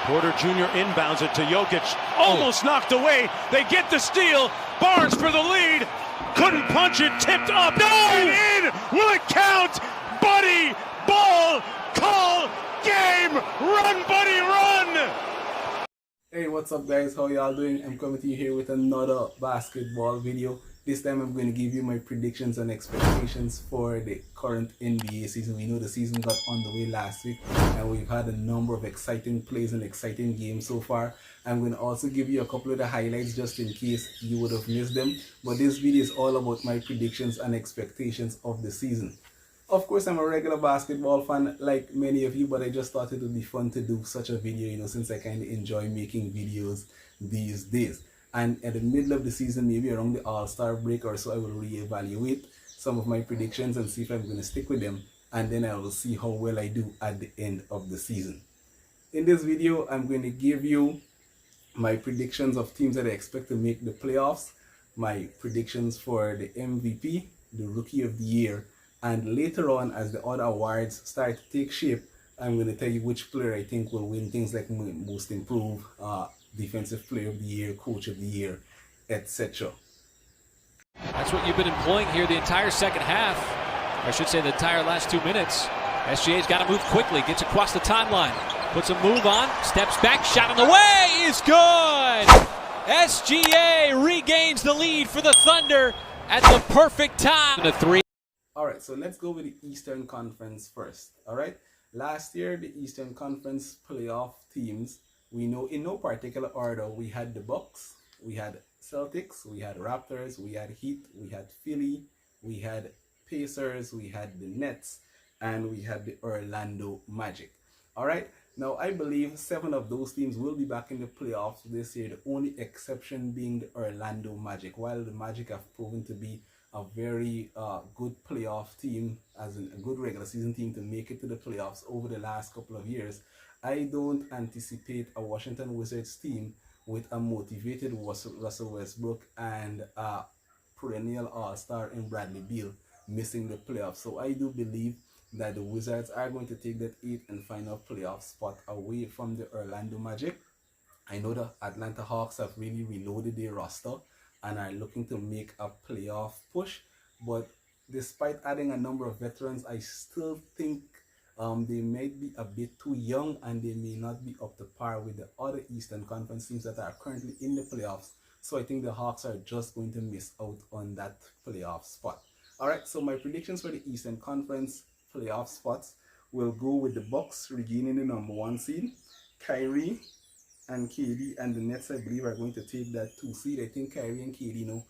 Porter Jr. inbounds it to Jokic. Almost knocked away. They get the steal. Barnes for the lead. Couldn't punch it. Tipped up. No! And in. Will it count? Buddy Ball. Call game. Run, Buddy, run. Hey, what's up guys? How y'all doing? I'm coming to you here with another basketball video. This time I'm going to give you my predictions and expectations for the current NBA season. We know the season got underway last week and we've had a number of exciting plays and exciting games so far. I'm going to also give you a couple of the highlights just in case you would have missed them. But this video is all about my predictions and expectations of the season. Of course, I'm a regular basketball fan like many of you, but I just thought it would be fun to do such a video, since I kind of enjoy making videos these days. And at the middle of the season, maybe around the All-Star break or so, I will reevaluate some of my predictions and see if I'm going to stick with them. And then I will see how well I do at the end of the season. In this video, I'm going to give you my predictions of teams that I expect to make the playoffs, my predictions for the MVP, the Rookie of the Year, and later on, as the other awards start to take shape, I'm going to tell you which player I think will win things like Most Improved, Defensive Player of the Year, Coach of the Year, etc. That's what you've been employing here the entire second half. I should say the entire last 2 minutes. SGA's got to move quickly, gets across the timeline, puts a move on, steps back, shot on the way is good! SGA regains the lead for the Thunder at the perfect time. The three. Alright, so let's go with the Eastern Conference first. Alright, last year the Eastern Conference playoff teams, we know in no particular order, we had the Bucks, we had Celtics, we had Raptors, we had Heat, we had Philly, we had Pacers, we had the Nets, and we had the Orlando Magic. Alright, now I believe 7 of those teams will be back in the playoffs this year, the only exception being the Orlando Magic. While the Magic have proven to be a very good playoff team, as in a good regular season team to make it to the playoffs over the last couple of years, I don't anticipate a Washington Wizards team with a motivated Russell Westbrook and a perennial all-star in Bradley Beal missing the playoffs. So I do believe that the Wizards are going to take that 8th and final playoff spot away from the Orlando Magic. I know the Atlanta Hawks have really reloaded their roster and are looking to make a playoff push, but despite adding a number of veterans, I still think they might be a bit too young and they may not be up to par with the other Eastern Conference teams that are currently in the playoffs. So I think the Hawks are just going to miss out on that playoff spot. Alright, so my predictions for the Eastern Conference playoff spots will go with the Bucks regaining the #1 seed, Kyrie and KD and the Nets, I believe, are going to take that 2 seed. I think Kyrie and KD,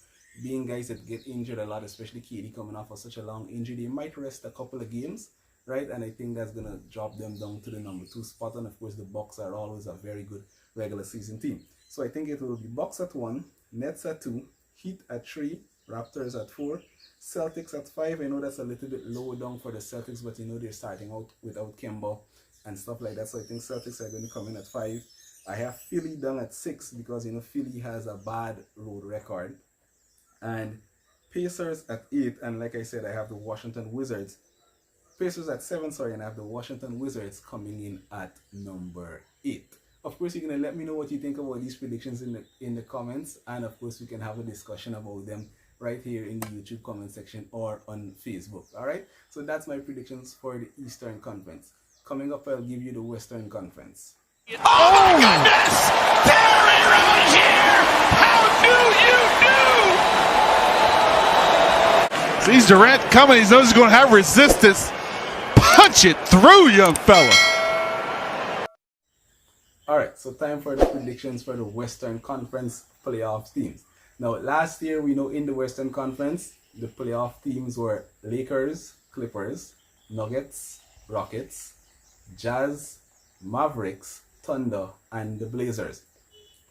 being guys that get injured a lot, especially KD coming off of such a long injury, they might rest a couple of games, right? And I think that's going to drop them down to the #2 spot. And of course, the Bucks are always a very good regular season team. So I think it will be Bucks at 1, Nets at 2, Heat at 3, Raptors at 4, Celtics at 5. I know that's a little bit low down for the Celtics, but they're starting out without Kemba and stuff like that. So I think Celtics are going to come in at 5. I have Philly down at 6 because Philly has a bad road record, and Pacers at 8, and like I said, I have the Washington Wizards. Pacers at 7, sorry, and I have the Washington Wizards coming in at number 8. Of course, you're gonna let me know what you think about these predictions in the comments, and of course we can have a discussion about them right here in the YouTube comment section or on Facebook. Alright, so that's my predictions for the Eastern Conference. Coming up, I'll give you the Western Conference. Oh my goodness! Terry Rozier! How do you do? Sees Durant coming, he knows he's going to have resistance. Punch it through, young fella. Alright, so time for the predictions for the Western Conference playoff teams. Now, last year, we know in the Western Conference, the playoff teams were Lakers, Clippers, Nuggets, Rockets, Jazz, Mavericks, Thunder, and the Blazers.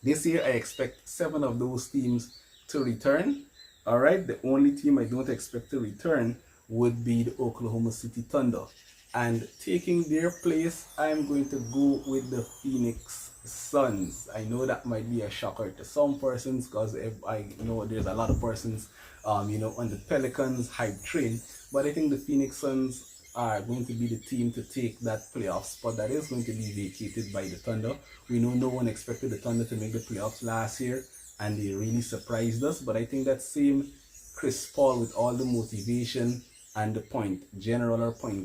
This year, I expect 7 of those teams to return. Alright, the only team I don't expect to return would be the Oklahoma City Thunder. And taking their place, I'm going to go with the Phoenix Suns. I know that might be a shocker to some persons because I know there's a lot of persons, on the Pelicans hype train. But I think the Phoenix Suns are going to be the team to take that playoff spot that is going to be vacated by the Thunder. We know no one expected the Thunder to make the playoffs last year, and they really surprised us. But I think that same Chris Paul, with all the motivation and the point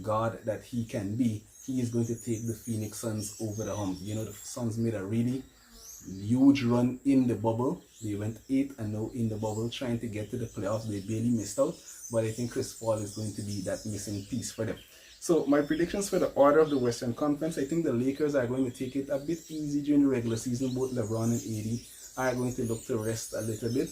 guard that he can be, he is going to take the Phoenix Suns over the hump. You know, the Suns made a really huge run in the bubble. They went 8-0 in the bubble, trying to get to the playoffs. They barely missed out, but I think Chris Paul is going to be that missing piece for them. So my predictions for the order of the Western Conference: I think the Lakers are going to take it a bit easy during the regular season. Both LeBron and AD are going to look to rest a little bit,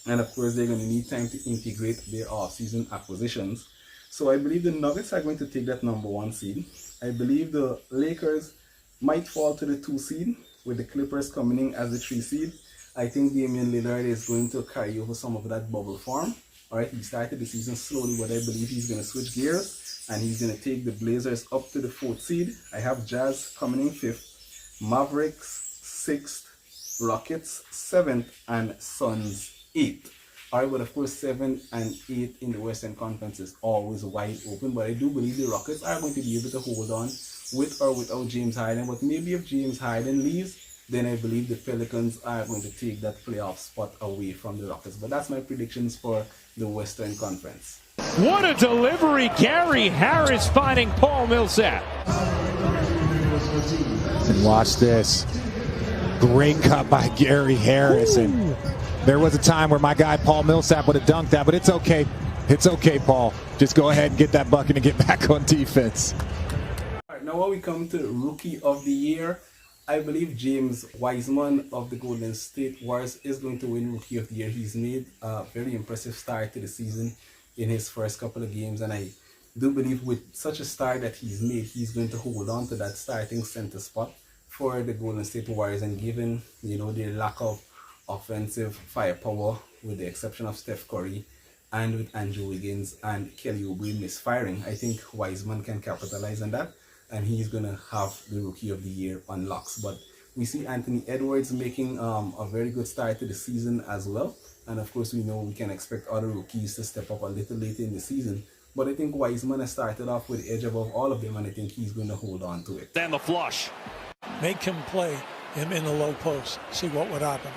and of course they're going to need time to integrate their off-season acquisitions. So I believe the Nuggets are going to take that #1 seed. I believe the Lakers might fall to the 2 seed, with the Clippers coming in as the 3 seed. I think Damian Lillard is going to carry over some of that bubble form. Alright, he started the season slowly, but I believe he's going to switch gears and he's going to take the Blazers up to the 4th seed. I have Jazz coming in 5th, Mavericks 6th, Rockets 7th, and Suns 8th. Alright, but of course 7 and 8 in the Western Conference is always wide open, but I do believe the Rockets are going to be able to hold on with or without James Harden. But maybe if James Harden leaves, then I believe the Pelicans are going to take that playoff spot away from the Rockets. But that's my predictions for the Western Conference. What a delivery. Gary Harris finding Paul Millsap. And watch this. Great cut by Gary Harris. And there was a time where my guy Paul Millsap would have dunked that, but it's okay. It's okay, Paul. Just go ahead and get that bucket and get back on defense. All right, now when we come to Rookie of the Year, I believe James Wiseman of the Golden State Warriors is going to win Rookie of the Year. He's made a very impressive start to the season in his first couple of games, and I do believe with such a start that he's made, he's going to hold on to that starting center spot for the Golden State Warriors. And given, you know, their lack of offensive firepower, with the exception of Steph Curry and with Andrew Wiggins and Kelly Oubre misfiring, I think Wiseman can capitalize on that, and he's going to have the Rookie of the Year on locks. But we see Anthony Edwards making a very good start to the season as well. And of course, we know we can expect other rookies to step up a little later in the season. But I think Wiseman has started off with the edge above all of them, and I think he's going to hold on to it. And the flush. Make him play him in the low post. See what would happen.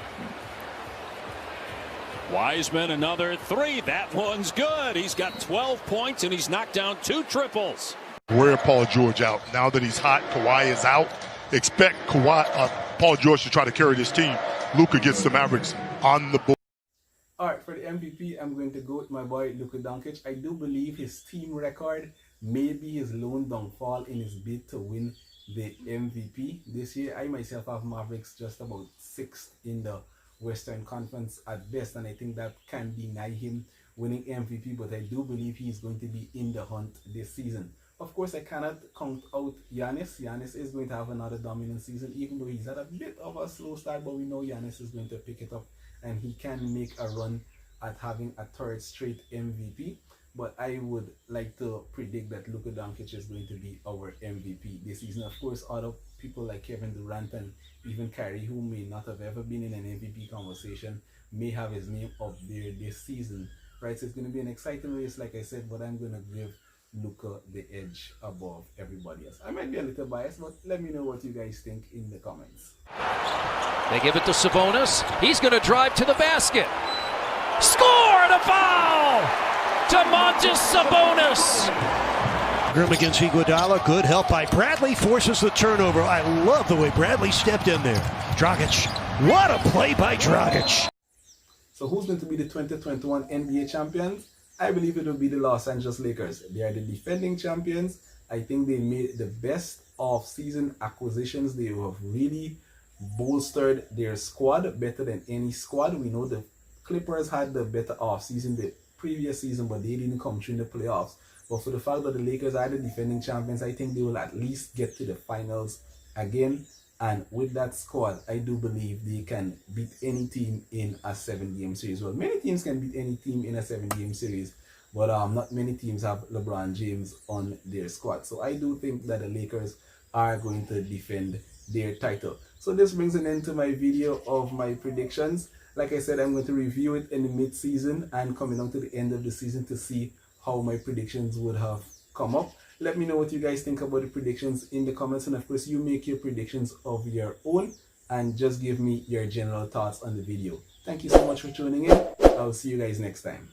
Wiseman, another 3. That one's good. He's got 12 points, and he's knocked down 2 triples. Wear Paul George out. Now that he's hot, Kawhi is out. Expect Paul George to try to carry this team. Luka gets the Mavericks on the board. All right, for the MVP, I'm going to go with my boy Luka Doncic. I do believe his team record may be his lone downfall in his bid to win the MVP this year. I myself have Mavericks just about 6th in the Western Conference at best, and I think that can deny him winning MVP, but I do believe he's going to be in the hunt this season. Of course, I cannot count out Giannis. Giannis is going to have another dominant season, even though he's had a bit of a slow start, but we know Giannis is going to pick it up and he can make a run at having a 3rd straight MVP. But I would like to predict that Luka Doncic is going to be our MVP this season. Of course, other people like Kevin Durant and even Kyrie, who may not have ever been in an MVP conversation, may have his name up there this season. Right, so it's going to be an exciting race, like I said, but I'm going to give Luka the edge above everybody else. I might be a little biased, but let me know what you guys think in the comments. They give it to Sabonis. He's going to drive to the basket. Score and a foul! Domantas Sabonis. Grim against Iguodala. Good help by Bradley. Forces the turnover. I love the way Bradley stepped in there. Dragic. What a play by Dragic. So who's going to be the 2021 NBA champions? I believe it will be the Los Angeles Lakers. They are the defending champions. I think they made the best off-season acquisitions. They have really bolstered their squad better than any squad. We know the Clippers had the better off-season the previous season, but they didn't come through in the playoffs. But for the fact that the Lakers are the defending champions, I think they will at least get to the finals again. And with that squad, I do believe they can beat any team in a 7-game series. Well, many teams can beat any team in a 7-game series, but not many teams have LeBron James on their squad. So I do think that the Lakers are going to defend their title. So this brings an end to my video of my predictions. Like I said, I'm going to review it in the mid-season and coming on to the end of the season to see how my predictions would have come up. Let me know what you guys think about the predictions in the comments, and of course you make your predictions of your own and just give me your general thoughts on the video. Thank you so much for tuning in. I'll see you guys next time.